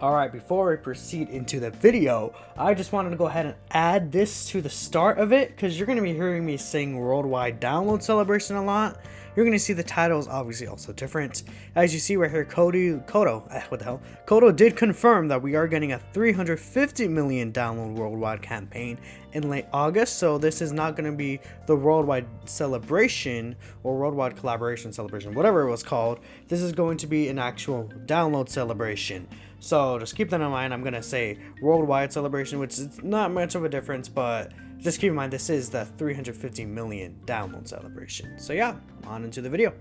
Alright, before we proceed into the video, I just wanted to go ahead and add this to the start of it, because you're going to be hearing me sing Worldwide Download Celebration a lot. You're going to see the title is obviously also different. As you see right here, Kodo did confirm that we are getting a 350 million download worldwide campaign in late August, so this is not going to be the Worldwide Celebration or Worldwide Collaboration Celebration, whatever it was called. This is going to be an actual download celebration. So just keep that in mind. I'm going to say Worldwide Celebration, which is not much of a difference, but just keep in mind this is the 350 million download celebration. So yeah, on into the video.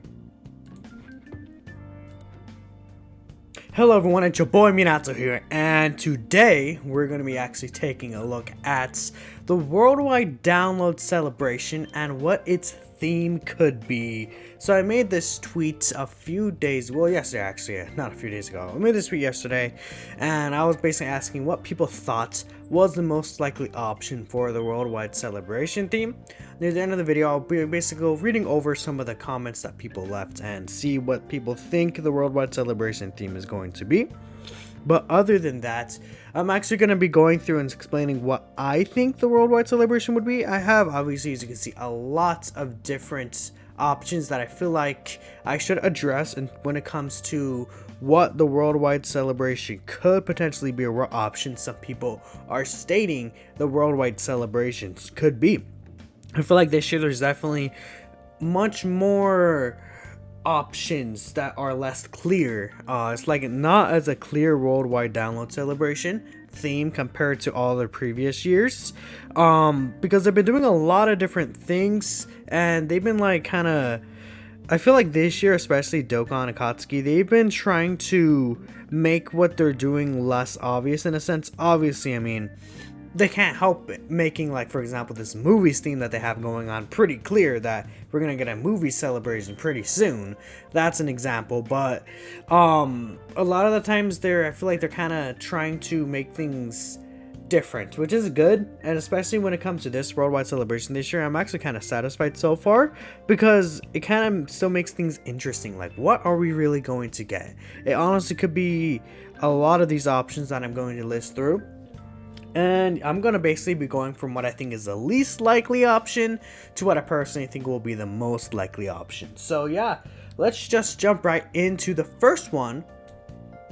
Hello everyone, it's your boy Minato here, and today we're going to be actually taking a look at the Worldwide Download Celebration and what its theme could be. So I made this tweet a few days, well yesterday actually, not a few days ago. I made this tweet yesterday, and I was basically asking what people thought was the most likely option for the Worldwide Celebration theme. Near the end of the video, I'll be basically reading over some of the comments that people left and see what people think the Worldwide Celebration theme is going to be. But other than that, I'm actually going to be going through and explaining what I think the Worldwide Celebration would be. I have, obviously, as you can see, a lot of different options that I feel like I should address, and when it comes to what the Worldwide Celebration could potentially be, or what options some people are stating the Worldwide Celebrations could be. I feel like this year there's definitely much more options that are less clear. It's like not as a clear Worldwide Download Celebration theme compared to all the previous years, because they've been doing a lot of different things, and they've been like kind of, I feel like this year, especially Dokkan and Akatsuki, they've been trying to make what they're doing less obvious in a sense. Obviously, I mean, they can't help it making, like, for example, this movies theme that they have going on pretty clear that we're gonna get a movie celebration pretty soon. That's an example, but a lot of the times I feel like they're kind of trying to make things different, which is good. And especially when it comes to this Worldwide Celebration this year, I'm actually kind of satisfied so far, because it kind of still makes things interesting. Like, what are we really going to get? It honestly could be a lot of these options that I'm going to list through, and I'm going to basically be going from what I think is the least likely option to what I personally think will be the most likely option. So yeah, let's just jump right into the first one.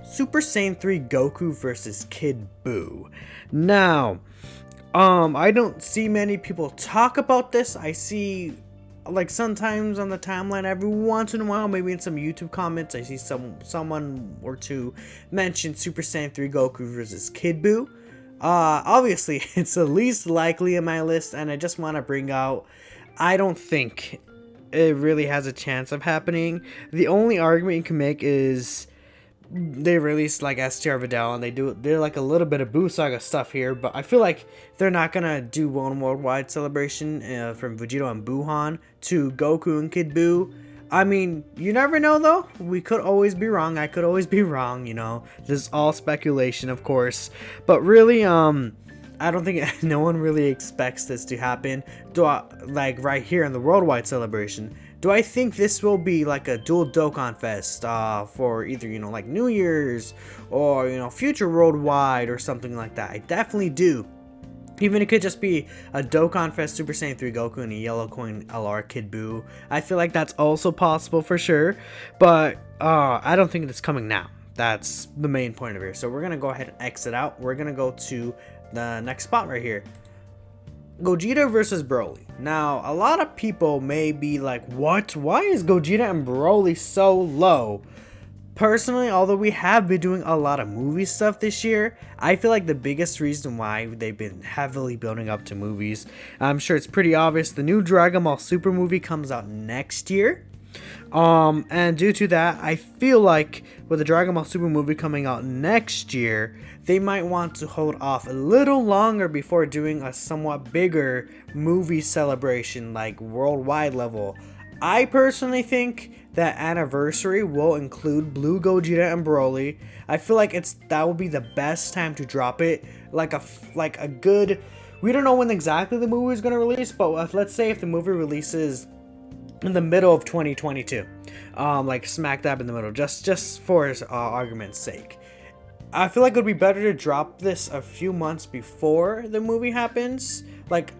Super Saiyan 3 Goku versus Kid Buu. Now, I don't see many people talk about this. I see, like, sometimes on the timeline, every once in a while, maybe in some YouTube comments, I see someone or two mention Super Saiyan 3 Goku versus Kid Buu. Obviously, it's the least likely in my list, and I just want to bring out, I don't think it really has a chance of happening. The only argument you can make is they released like STR Vidal, and they're like a little bit of Buu Saga stuff here, but I feel like they're not gonna do one Worldwide Celebration from Vegeta and Buhan to Goku and Kid Buu. I mean, you never know though. We could always be wrong. I could always be wrong, you know. This is all speculation, of course. But really, I don't think no one really expects this to happen. Like right here in the Worldwide Celebration, do I think this will be like a dual Dokkan Fest for either, you know, like New Year's or, you know, future Worldwide or something like that? I definitely do. Even it could just be a Dokkan Fest Super Saiyan 3 Goku and a Yellow Coin LR Kid Buu. I feel like that's also possible for sure, but I don't think it's coming now. That's the main point of here. So we're going to go ahead and exit out. We're going to go to the next spot right here. Gogeta versus Broly. Now, a lot of people may be like, what? Why is Gogeta and Broly so low? Personally, although we have been doing a lot of movie stuff this year, I feel like the biggest reason why they've been heavily building up to movies, I'm sure it's pretty obvious, the new Dragon Ball Super movie comes out next year. And due to that, I feel like with the Dragon Ball Super movie coming out next year, they might want to hold off a little longer before doing a somewhat bigger movie celebration, like worldwide level. I personally think that anniversary will include Blue Gogeta and Broly. I feel like that would be the best time to drop it. Like a good, we don't know when exactly the movie is going to release, but let's say if the movie releases in the middle of 2022, like smack dab in the middle, just for argument's sake. I feel like it would be better to drop this a few months before the movie happens, like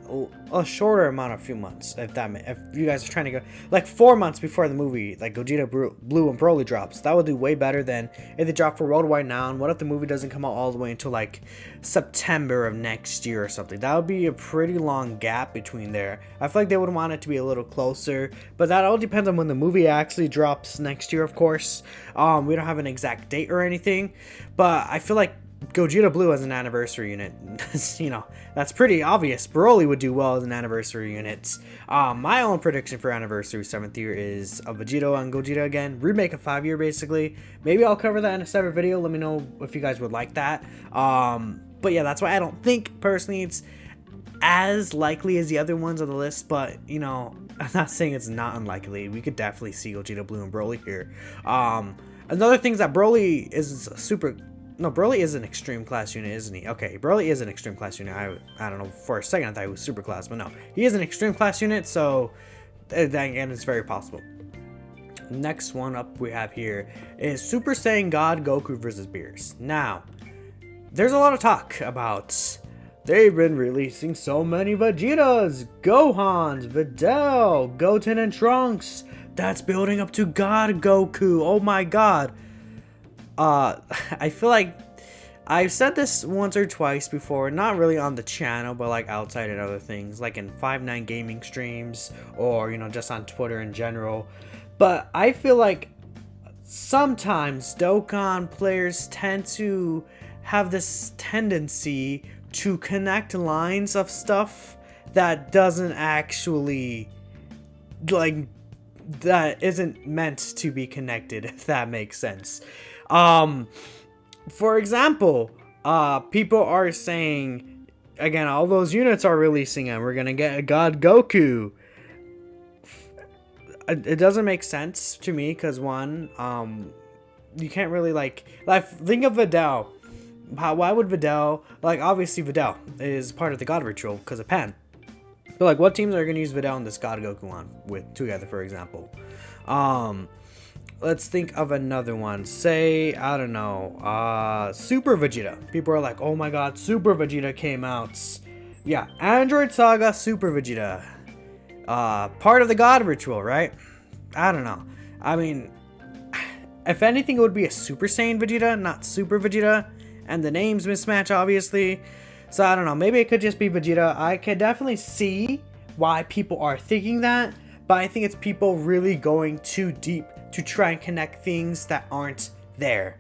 a shorter amount of few months. If you guys are trying to go like 4 months before the movie, like Gogeta Blue and Broly drops, that would do way better than if they drop for Worldwide Now. And what if the movie doesn't come out all the way until like September of next year or something? That would be a pretty long gap between there. I feel like they would want it to be a little closer, but that all depends on when the movie actually drops next year, of course. We don't have an exact date or anything, but I feel like Gogeta Blue as an anniversary unit, you know, that's pretty obvious. Broly would do well as an anniversary unit. My own prediction for anniversary 7th year is a Vegeta and Gogeta again, remake of 5-year basically. Maybe I'll cover that in a separate video. Let me know if you guys would like that. But yeah, that's why I don't think personally it's as likely as the other ones on the list, but you know, I'm not saying it's not unlikely. We could definitely see Gogeta Blue and Broly here. Another thing is that Broly is Broly is an extreme class unit, isn't he? Okay, Broly is an extreme class unit. I don't know, for a second I thought he was super class, but no. He is an extreme class unit, so then again, it's very possible. Next one up we have here is Super Saiyan God Goku versus Beerus. Now, there's a lot of talk about they've been releasing so many Vegetas, Gohans, Videl, Goten, and Trunks. That's building up to God Goku. Oh my god. I feel like I've said this once or twice before, not really on the channel, but like outside and other things, like in 5-9 gaming streams, or you know, just on Twitter in general. But I feel like sometimes Dokkan players tend to have this tendency to connect lines of stuff that doesn't actually, like, that isn't meant to be connected, if that makes sense. For example, people are saying, again, all those units are releasing and we're gonna get a God Goku. It doesn't make sense to me, because one, you can't really like think of Videl. Why would Videl, like, obviously Videl is part of the God ritual because of Pan. But like, what teams are gonna use Videl and this God Goku on with together, for example? Let's think of another one. Say, I don't know, Super Vegeta. People are like, oh my god, Super Vegeta came out. Yeah, Android Saga, Super Vegeta. Part of the God ritual, right? I don't know. I mean, if anything, it would be a Super Saiyan Vegeta, not Super Vegeta. And the names mismatch, obviously. So I don't know. Maybe it could just be Vegeta. I can definitely see why people are thinking that. But I think it's people really going too deep to try and connect things that aren't there.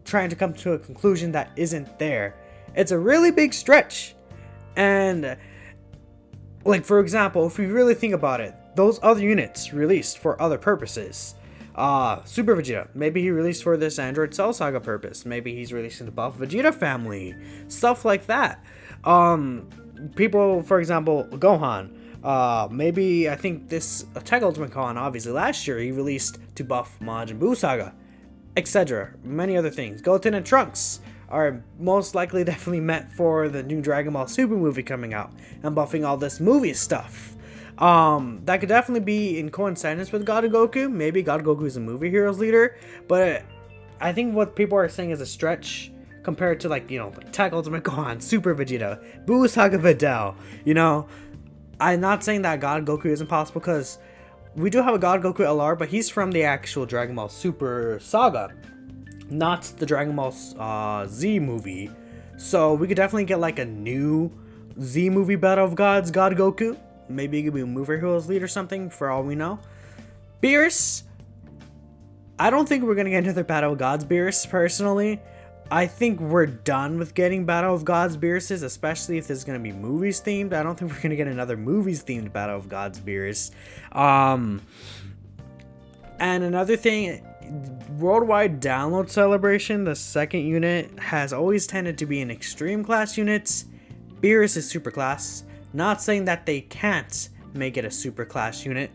Trying to come to a conclusion that isn't there. It's a really big stretch. And, like, for example, if we really think about it, those other units released for other purposes. Super Vegeta, maybe he released for this Android Cell Saga purpose. Maybe he's releasing the buff Vegeta family. Stuff like that. People, for example, Gohan. Maybe, I think this Attack Ultimate Gohan, obviously last year, he released to buff Majin Buu Saga, etc. Many other things. Goten and Trunks are most likely definitely meant for the new Dragon Ball Super movie coming out and buffing all this movie stuff. That could definitely be in coincidence with God Goku. Maybe God Goku is a movie heroes leader, but I think what people are saying is a stretch compared to, like, you know, Attack Ultimate Gohan, Super Vegeta, Buu Saga Videl. You know, I'm not saying that God Goku isn't possible, because we do have a God Goku LR, but he's from the actual Dragon Ball Super Saga, not the Dragon Ball Z movie. So we could definitely get like a new Z movie Battle of Gods God Goku. Maybe it could be a Movie Heroes lead or something, for all we know. Beerus, I don't think we're gonna get another Battle of Gods Beerus, personally. I think we're done with getting Battle of Gods Beeruses, especially if there's gonna be movies themed. I don't think we're gonna get another movies themed Battle of Gods Beerus. And another thing, worldwide download celebration, the second unit has always tended to be an extreme class unit. Beerus is super class. Not saying that they can't make it a super class unit,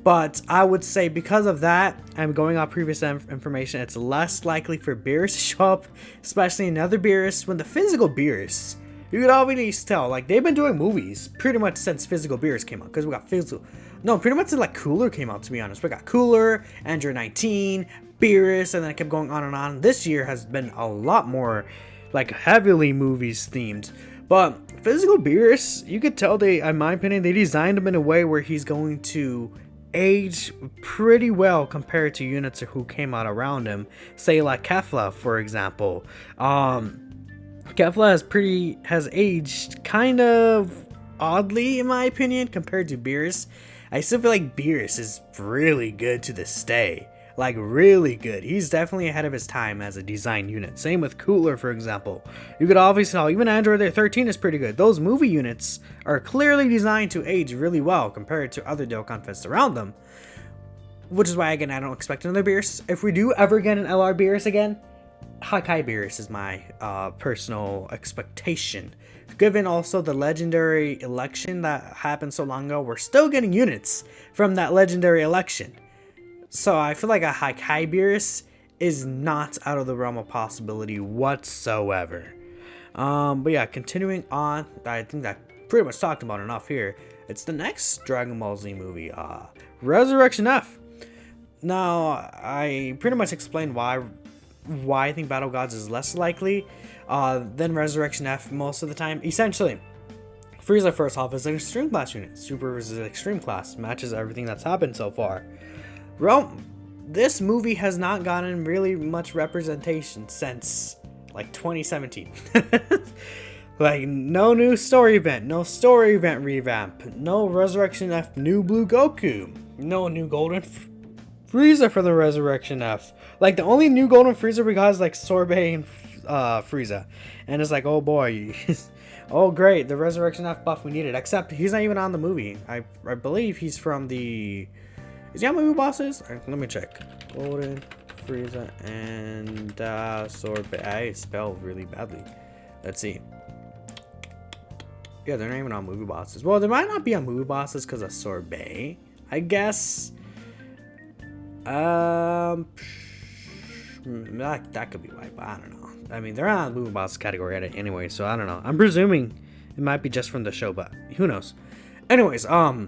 but I would say because of that, I'm going off previous information, it's less likely for Beerus to show up, especially another Beerus, when the physical Beerus, you could always tell, like, they've been doing movies pretty much since physical Beerus came out, because we got physical, no, pretty much since, like, Cooler came out, to be honest. We got Cooler, Android 19, Beerus, and then it kept going on and on. This year has been a lot more like heavily movies themed. But physical Beerus, you could tell they, in my opinion, they designed him in a way where he's going to age pretty well compared to units who came out around him. Say like Kefla, for example. Kefla has aged kind of oddly, in my opinion, compared to Beerus. I still feel like Beerus is really good to this day. Like, really good. He's definitely ahead of his time as a design unit. Same with Cooler, for example. You could obviously tell, even Android 13 is pretty good. Those movie units are clearly designed to age really well compared to other Dokkan Fests around them. Which is why, again, I don't expect another Beerus. If we do ever get an LR Beerus again, Hakai Beerus is my personal expectation. Given also the legendary election that happened so long ago, we're still getting units from that legendary election. So I feel like a Hakai Beerus is not out of the realm of possibility whatsoever. But yeah, continuing on, I think that pretty much talked about enough here. It's the next Dragon Ball Z movie, Resurrection F. Now, I pretty much explained why I think Battle Gods is less likely than Resurrection F most of the time. Essentially, Frieza first off is an extreme class unit. Super is an extreme class, matches everything that's happened so far. Well, this movie has not gotten really much representation since like 2017. Like, no new story event, no story event revamp, no Resurrection F new Blue Goku, no new Golden Frieza for the Resurrection F. Like, the only new Golden Frieza we got is like Sorbet and Frieza. And it's like, oh boy, oh great, the Resurrection F buff we needed. Except he's not even on the movie. I believe he's from the... Is he on movie bosses? Let me check. Golden Frieza and Sorbet. I spelled really badly. Let's see. Yeah, they're not even on movie bosses. Well, they might not be on movie bosses because of Sorbet, I guess. That could be why, but I don't know. I mean, they're not on the movie boss category anyway, so I don't know. I'm presuming it might be just from the show, but who knows? Anyways, I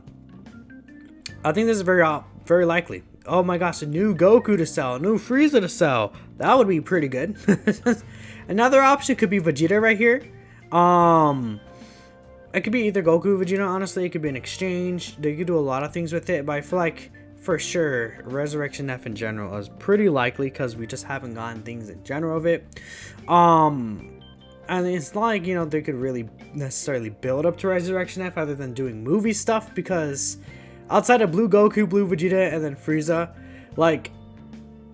think this is very likely. Oh my gosh, a new Goku to sell, a new Frieza to sell. That would be pretty good. Another option could be Vegeta right here. It could be either Goku or Vegeta, honestly. It could be an exchange. They could do a lot of things with it, but I feel like, for sure, Resurrection F in general is pretty likely because we just haven't gotten things in general of it. And it's not like, you know, they could really necessarily build up to Resurrection F other than doing movie stuff, because outside of Blue Goku, Blue Vegeta, and then Frieza, like,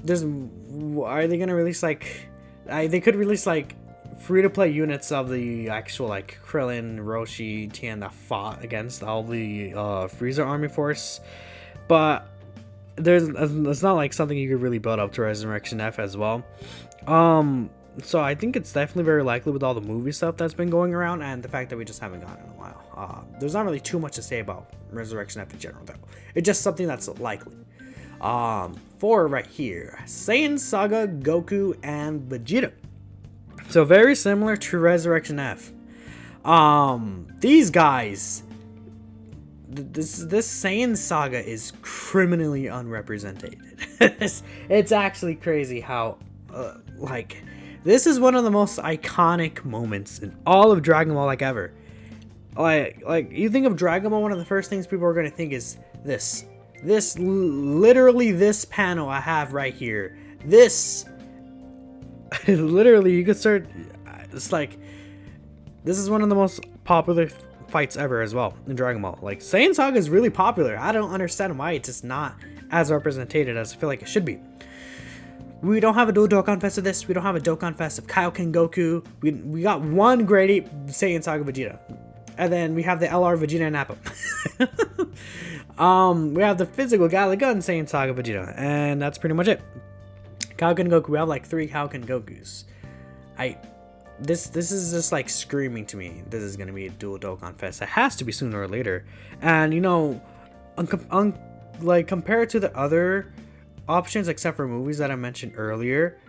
are they gonna release, like, they could release, like, free-to-play units of the actual, like, Krillin, Roshi, Tien that fought against all the Frieza army force, but it's not like something you could really build up to Resurrection F as well. So I think it's definitely very likely with all the movie stuff that's been going around and the fact that we just haven't gotten it in a while. There's not really too much to say about Resurrection F in general, though. It's just something that's likely. For right here, Saiyan Saga, Goku, and Vegeta. So very similar to Resurrection F. These guys, this Saiyan Saga is criminally unrepresented. It's actually crazy how, like, this is one of the most iconic moments in all of Dragon Ball, like, ever. Like you think of Dragon Ball, one of the first things people are going to think is this. Literally this panel I have right here. This, literally, you could start, it's like, this is one of the most popular fights ever as well in Dragon Ball. Like, Saiyan Saga is really popular. I don't understand why it's just not as represented as I feel like it should be. We don't have a dual Dokkan Fest of this. We don't have a Dokkan Fest of Kaioken Goku. We got one grade 8 Saiyan Saga Vegeta. And then we have the LR Vegeta and Nappa. We have the physical Galagun Saiyan Saga Vegeta. And that's pretty much it. Kaioken Goku. We have like 3 Kaioken Gokus. This is just like screaming to me. This is going to be a dual Dokkan Fest. It has to be sooner or later. And you know, like compared to the other options except for movies that I mentioned earlier,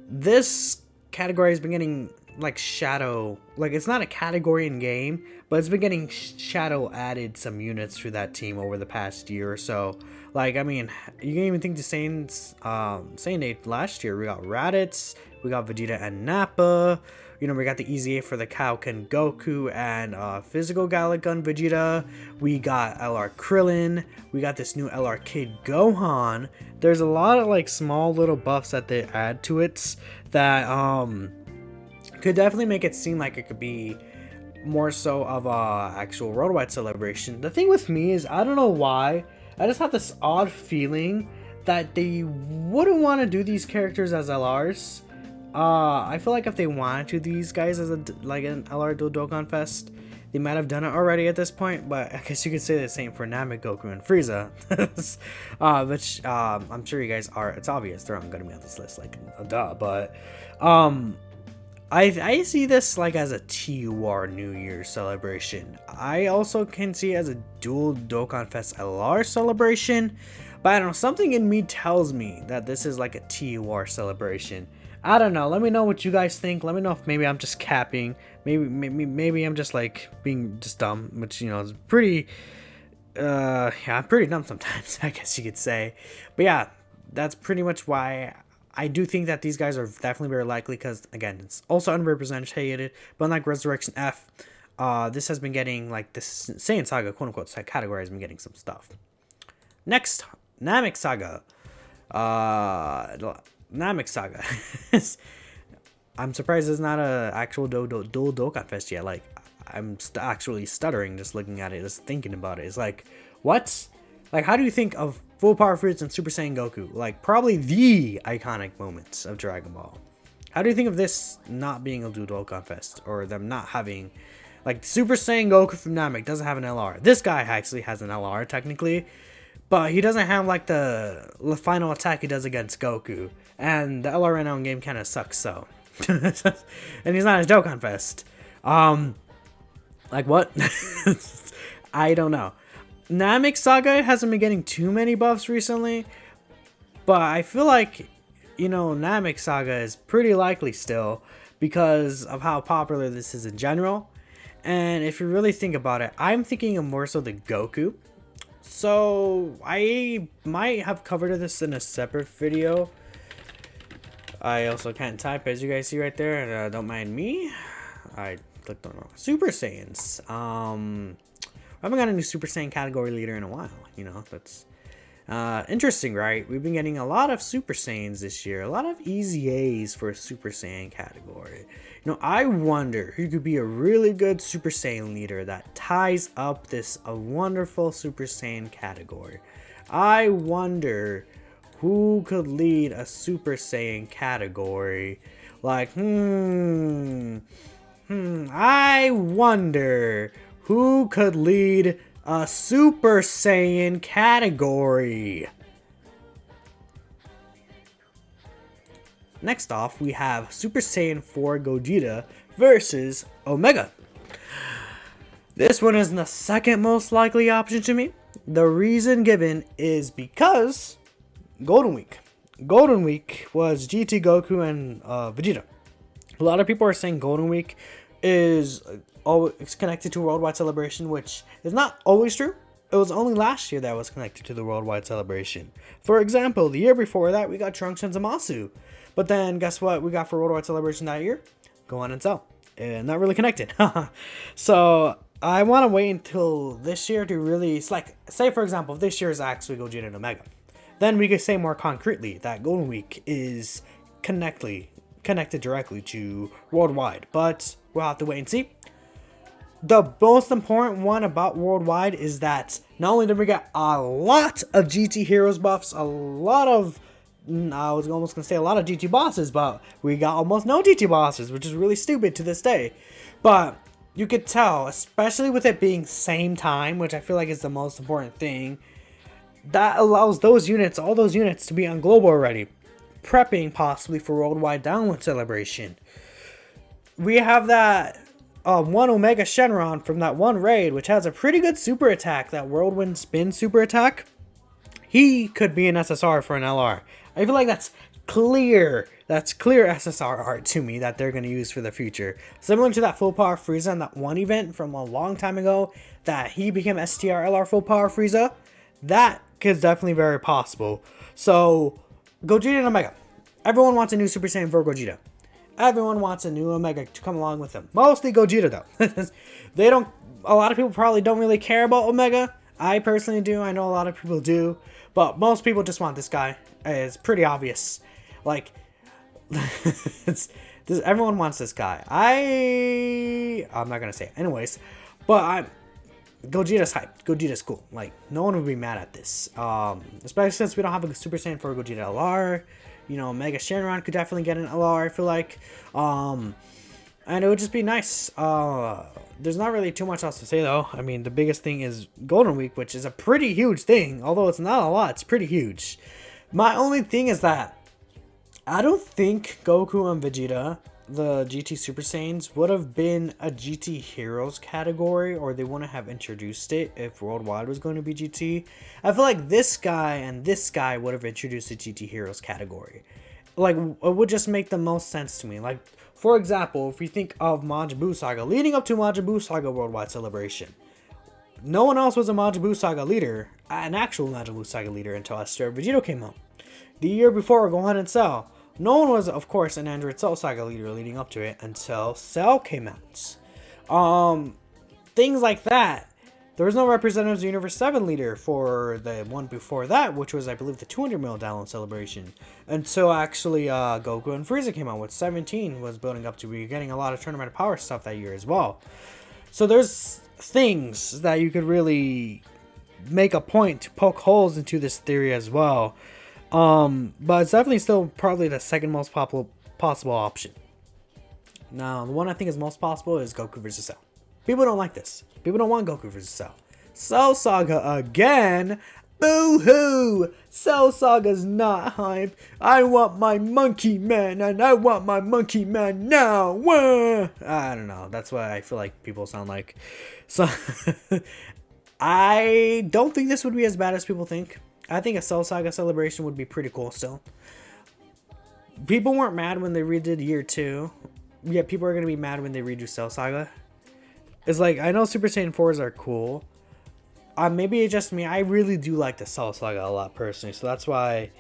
this category has been getting like shadow, like it's not a category in game, but it's been getting shadow added some units to that team over the past year or so. Like, I mean, you can even think the Saiyan Day last year, we got Raditz, we got Vegeta and Nappa. You know, we got the Easy A for the Kaioken Goku and Physical Gallic Gun Vegeta. We got LR Krillin. We got this new LR Kid Gohan. There's a lot of like small little buffs that they add to it that could definitely make it seem like it could be more so of a actual worldwide celebration. The thing with me is, I don't know why, I just have this odd feeling that they wouldn't want to do these characters as LRs. I feel like if they wanted to these guys as like an LR Dual Dokkan Fest, they might have done it already at this point, but I guess you could say the same for Namek, Goku, and Frieza. Which I'm sure you guys are, it's obvious they're not gonna be on this list, like, duh, but I see this like as a TUR New Year celebration. I also can see it as a Dual Dokkan Fest LR celebration, but I don't know, something in me tells me that this is like a TUR celebration. I don't know. Let me know what you guys think. Let me know if maybe I'm just capping. Maybe I'm just like being just dumb, which, you know, is pretty yeah, I'm pretty dumb sometimes, I guess you could say. But yeah, that's pretty much why I do think that these guys are definitely very likely, because again, it's also underrepresented. But unlike Resurrection F, this has been getting, like, this Saiyan Saga quote unquote category has been getting some stuff. Next, Namek Saga. Namek Saga. I'm surprised it's not a actual dual Dokkan Fest yet. Like, I'm actually stuttering just looking at it, just thinking about it. It's like, what? Like, how do you think of Full Power Fruits and Super Saiyan Goku? Like, probably the iconic moments of Dragon Ball. How do you think of this not being a dual Dokkan Fest, or them not having, like, Super Saiyan Goku from Namek doesn't have an LR. This guy actually has an LR technically, but he doesn't have, like, the final attack he does against Goku. And the LR right now in game kind of sucks, so. And he's not a Dokkan Fest. Like, what? I don't know. Namek Saga hasn't been getting too many buffs recently, but I feel like, you know, Namek Saga is pretty likely still, because of how popular this is in general. And if you really think about it, I'm thinking of more so the Goku. So I might have covered this in a separate video. I also can't type, as you guys see right there. Don't mind me. I clicked on Super Saiyans. I haven't got a new Super Saiyan category leader in a while. You know, that's interesting, right? We've been getting a lot of Super Saiyans this year. A lot of easy A's for a Super Saiyan category. You know, I wonder who could be a really good Super Saiyan leader that ties up this wonderful Super Saiyan category. I wonder who could lead a Super Saiyan category. Like, I wonder who could lead a Super Saiyan category. Next off, we have Super Saiyan 4 Gogeta versus Omega. This one is the second most likely option to me. The reason given is because Golden Week. Golden Week was GT Goku and Vegeta. A lot of people are saying Golden Week is always connected to Worldwide Celebration, which is not always true. It was only last year that was connected to the Worldwide Celebration. For example, the year before that, we got Trunks and Zamasu. But then, guess what we got for Worldwide Celebration that year? Go on and sell. Not really connected. So, I want to wait until this year to really, it's like, say for example, if this year is actually Gogeta and Omega, then we could say more concretely that Golden Week is connected directly to Worldwide. But we'll have to wait and see. The most important one about Worldwide is that not only did we get a lot of GT Heroes buffs, a lot of, I was almost going to say a lot of GT bosses, but we got almost no GT bosses, which is really stupid to this day. But you could tell, especially with it being same time, which I feel like is the most important thing, that allows those units, all those units, to be on global already, prepping possibly for Worldwide Download Celebration. We have that one Omega Shenron from that one raid, which has a pretty good super attack, that Whirlwind Spin super attack. He could be an SSR for an LR. I feel like that's clear That's clear SSR art to me that they're going to use for the future. Similar to that full power Frieza in that one event from a long time ago that he became STR LR full power Frieza. That is definitely very possible. So, Gogeta and Omega. Everyone wants a new Super Saiyan for Gogeta. Everyone wants a new Omega to come along with him. Mostly Gogeta though. They don't. A lot of people probably don't really care about Omega. I personally do. I know a lot of people do. But most people just want this guy. It's pretty obvious. Like, everyone wants this guy. I'm not gonna say it. Anyways, but Gogeta's hyped. Gogeta's cool. Like, no one would be mad at this. Especially since we don't have a Super Saiyan for Gogeta LR. You know, Mega Shenron could definitely get an LR, I feel like. And it would just be nice. There's not really too much else to say, though. I mean, the biggest thing is Golden Week, which is a pretty huge thing. Although it's not a lot, it's pretty huge. My only thing is that I don't think Goku and Vegeta, the GT Super Saiyans, would have been a GT Heroes category, or they wouldn't have introduced it if Worldwide was going to be GT. I feel like this guy and this guy would have introduced the GT Heroes category. Like, it would just make the most sense to me. Like, for example, if you think of Majin Buu Saga, leading up to Majin Buu Saga Worldwide Celebration, no one else was a Majin Buu Saga leader, an actual Majin Buu Saga leader, until STR Vegeta came out. The year before, Gohan and Cell, no one was, of course, an Android Cell Saga leader leading up to it until Cell came out. Things like that. There was no Representatives Universe 7 leader for the one before that, which was, I believe, the 200 mil download celebration. Until actually Goku and Frieza came out, with 17 was building up to be getting a lot of Tournament of Power stuff that year as well. So there's things that you could really make a point to poke holes into this theory as well. But it's definitely still probably the second most possible option. Now, the one I think is most possible is Goku versus Cell. People don't like this. People don't want Goku versus Cell. Cell Saga again? Boo-hoo! Cell Saga's not hype. I want my Monkey Man, and I want my Monkey Man now! Wah! I don't know. That's what I feel like people sound like. So, I don't think this would be as bad as people think. I think a Cell Saga celebration would be pretty cool still. People weren't mad when they redid Year 2. Yeah, people are going to be mad when they redo Cell Saga. It's like, I know Super Saiyan 4s are cool. Maybe it's just me. I really do like the Cell Saga a lot personally. So that's why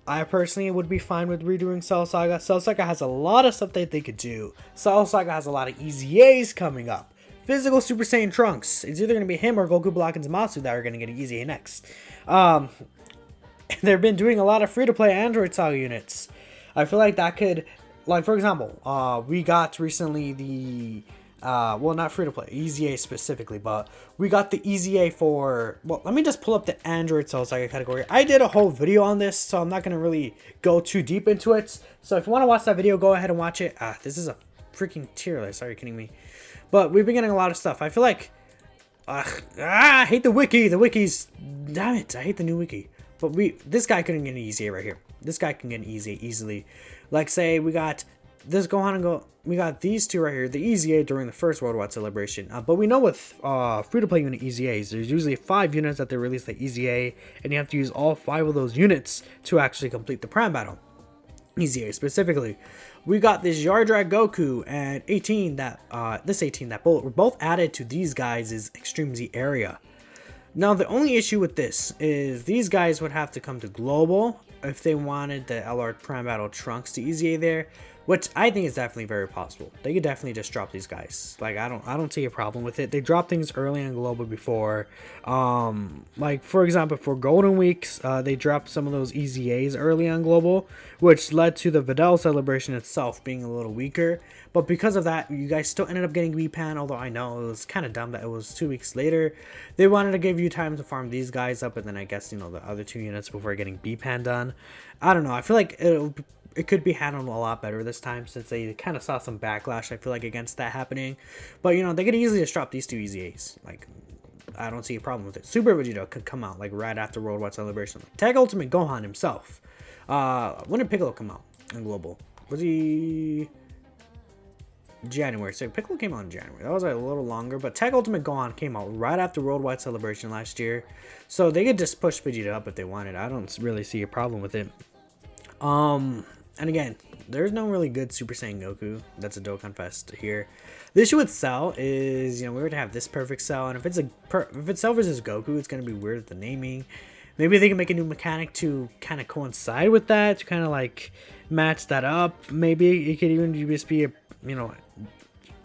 I personally would be fine with redoing Cell Saga. Cell Saga has a lot of stuff that they could do. Cell Saga has a lot of easy A's coming up. Physical Super Saiyan Trunks. It's either going to be him or Goku, Block, and Zamasu that are going to get an easy A next. They've been doing a lot of free-to-play Android Saga units. I feel like that could, like, for example, we got recently the, well, not free-to-play, Easy A specifically, but we got the Easy A for, well, let me just pull up the Android Cell Saga category. I did a whole video on this, so I'm not going to really go too deep into it. So if you want to watch that video, go ahead and watch it. This is a freaking tier list, are you kidding me? But we've been getting a lot of stuff. I feel like, I hate the wiki. The wiki's, damn it, I hate the new wiki. But this guy couldn't get an easy A right here. This guy can get an easy A easily. Like, say we got this Gohan and we got these two right here, the easy A during the first Worldwide Celebration. But we know with free-to-play unit easy A's, there's usually 5 units that they release the easy A, and you have to use all 5 of those units to actually complete the Prime Battle. Easy A specifically. We got this Yardrat Goku and 18 that this 18 that were both added to these guys' Extreme Z area. Now, the only issue with this is these guys would have to come to Global if they wanted the LR Prime Battle Trunks to Easy A there, which I think is definitely very possible. They could definitely just drop these guys. Like, I don't see a problem with it. They dropped things early on Global before. Like, for example, for Golden Weeks, they dropped some of those Easy A's early on Global, which led to the Videl celebration itself being a little weaker. But because of that, you guys still ended up getting B-Pan, although I know it was kind of dumb that it was 2 weeks later. They wanted to give you time to farm these guys up, and then I guess, you know, the other 2 units before getting B-Pan done. I don't know. I feel like it could be handled a lot better this time, since they kind of saw some backlash, I feel like, against that happening. But, you know, they could easily just drop these 2 Easy A's. Like, I don't see a problem with it. Super Vegeta could come out, like, right after Worldwide Celebration. Tag Ultimate Gohan himself. When did Piccolo come out in Global? Was he January? So Piccolo came out in January. That was like a little longer, but Tag Ultimate Gohan came out right after Worldwide Celebration last year. So they could just push Vegeta up if they wanted. I don't really see a problem with it. And again, there's no really good Super Saiyan Goku. That's a Dokkan Fest here. The issue with Cell is, we were to have this perfect Cell, and if it's Cell versus Goku, it's gonna be weird with the naming. Maybe they can make a new mechanic to kind of coincide with that, to kind of like match that up. Maybe it could even just be a,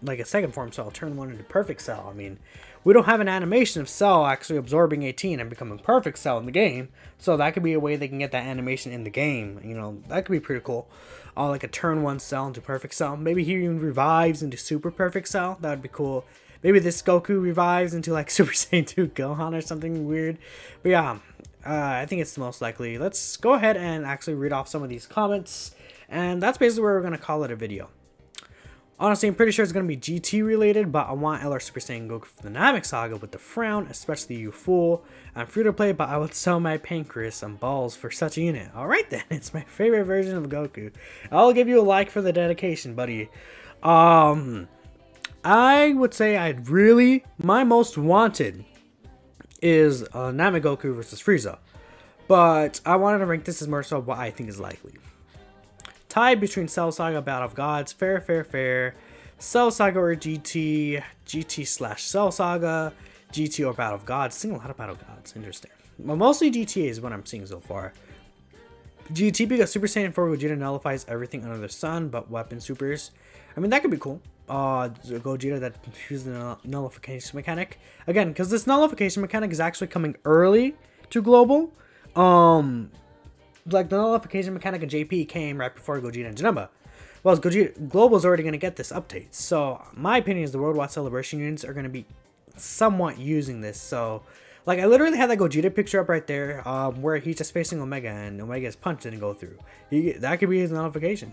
like a second form Cell, turn one into perfect Cell. I mean, we don't have an animation of Cell actually absorbing 18 and becoming perfect Cell in the game, so that could be a way they can get that animation in the game. That could be pretty cool. Like a turn one Cell into perfect Cell. Maybe he even revives into super perfect Cell. That would be cool. Maybe this Goku revives into like Super Saiyan 2 Gohan or something weird. But yeah, I think it's the most likely. Let's go ahead and actually read off some of these comments, and that's basically where we're going to call it a video. Honestly, I'm pretty sure it's going to be GT related, but I want LR Super Saiyan Goku for the Namek Saga with the frown, especially you fool. I'm free to play, but I would sell my pancreas and balls for such a unit. Alright then, it's my favorite version of Goku. I'll give you a like for the dedication, buddy. I would say my most wanted is Namek Goku versus Frieza. But I wanted to rank this as more so what I think is likely. Tied between Cell Saga, Battle of Gods, fair. Cell Saga or GT, GT/Cell Saga, GT or Battle of Gods. Seeing a lot of Battle of Gods, interesting. But mostly GTA is what I'm seeing so far. GT because Super Saiyan 4 Vegeta nullifies everything under the sun but weapon supers. I mean, that could be cool. Gogeta that uses the nullification mechanic. Again, because this nullification mechanic is actually coming early to Global. Like the nullification mechanic in JP came right before Gogeta and Janemba. Well, Global's already going to get this update. So my opinion is the Worldwide Celebration units are going to be somewhat using this. So like I literally had that Gogeta picture up right there, where he's just facing Omega and Omega's punch didn't go through. That could be his nullification.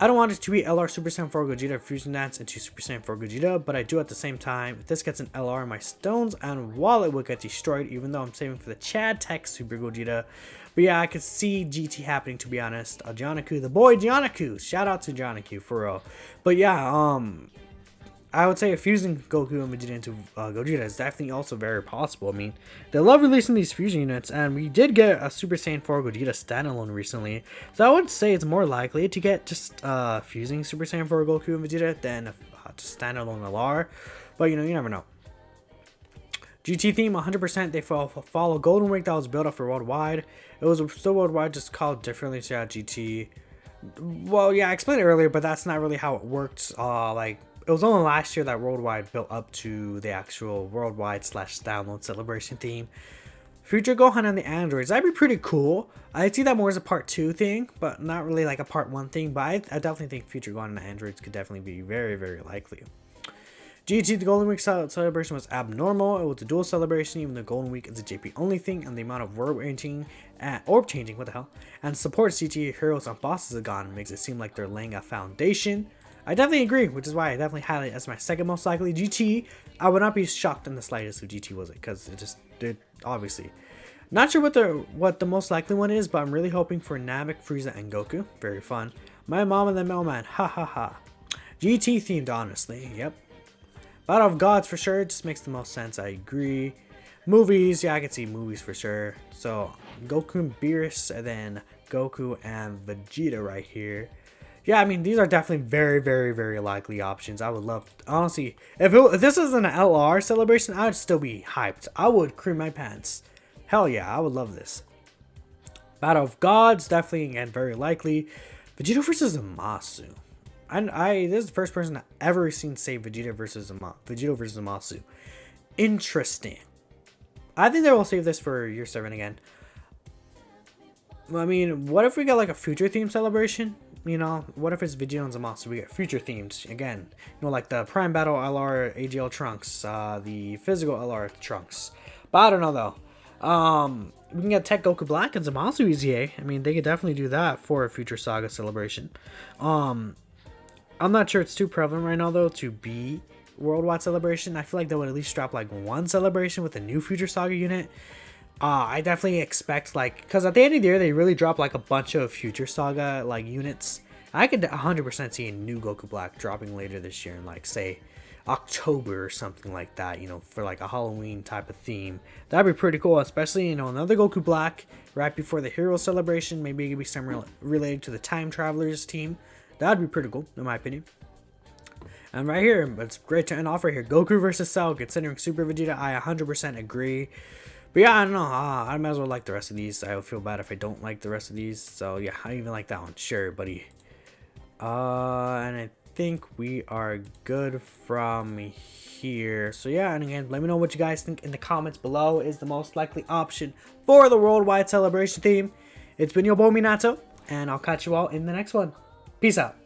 I don't want it to be LR Super Saiyan 4 Gogeta Fusion Dance into Super Saiyan 4 Gogeta, but I do at the same time. If this gets an LR, my stones and wallet will get destroyed, even though I'm saving for the Chad Tech Super Gogeta. But yeah, I could see GT happening, to be honest. Giannaku, the boy Giannaku. Shout out to Giannaku, for real. But yeah, I would say fusing Goku and Vegeta into Gogeta is definitely also very possible. I mean, they love releasing these fusion units, and we did get a Super Saiyan 4 Gogeta standalone recently. So I would say it's more likely to get just fusing Super Saiyan 4 Goku and Vegeta than just standalone LR. But you never know. GT theme 100%. They follow Golden Week that was built up for Worldwide. It was still Worldwide, just called differently. So yeah, GT. Well, yeah, I explained it earlier, but that's not really how it worked. It was only last year that Worldwide built up to the actual Worldwide/download celebration theme. Future Gohan and the androids, that'd be pretty cool. I'd see that more as a part 2 thing, but not really like a part 1 thing. But I definitely think Future Gohan and the androids could definitely be very, very likely. GT, the Golden Week celebration was abnormal. It was a dual celebration, even though Golden Week is a JP only thing, and the amount of orb changing, and support CT heroes on bosses are gone makes it seem like they're laying a foundation. I definitely agree, which is why I definitely highlight it as my second most likely. GT, I would not be shocked in the slightest if GT was it, because it obviously. Not sure what the most likely one is, but I'm really hoping for Namek, Frieza, and Goku. Very fun. My mom and the mailman, ha ha ha. GT themed, honestly, yep. Battle of Gods for sure, just makes the most sense, I agree. Movies, yeah, I can see movies for sure. So, Goku and Beerus, and then Goku and Vegeta right here. Yeah, I mean, these are definitely very, very, very likely options. I would love, honestly, if this is an LR celebration, I would still be hyped. I would cream my pants. Hell yeah, I would love this. Battle of Gods, definitely, again, very likely. Vegeta versus Zamasu. This is the first person I've ever seen say Vegeta versus Zamasu. Interesting. I think they will save this for year 7 again. I mean, what if we got like a future theme celebration? What if it's Vegeta and Zamasu? We get future themed again. Like the Prime Battle LR AGL Trunks, the physical LR Trunks. But I don't know though. We can get Tech Goku Black and Zamasu EZA. I mean, they could definitely do that for a future Saga celebration. I'm not sure it's too prevalent right now though to be Worldwide Celebration. I feel like they would at least drop like one celebration with a new Future Saga unit. I definitely expect because at the end of the year they really drop like a bunch of Future Saga units. I could 100% see a new Goku Black dropping later this year in say October or something like that, you know, for like a Halloween type of theme. That'd be pretty cool, especially, you know, another Goku Black right before the hero celebration. Maybe it could be some related to the Time Travelers team. That'd be pretty cool, in my opinion. And right here, it's great to end off right here. Goku versus Cell, considering Super Vegeta, I 100% agree. But yeah, I don't know. I might as well like the rest of these. I would feel bad if I don't like the rest of these. So yeah, I even like that one. Sure, buddy. And I think we are good from here. So yeah, and again, let me know what you guys think in the comments below. Is the most likely option for the worldwide celebration theme. It's been your boy Minato, and I'll catch you all in the next one. Peace out.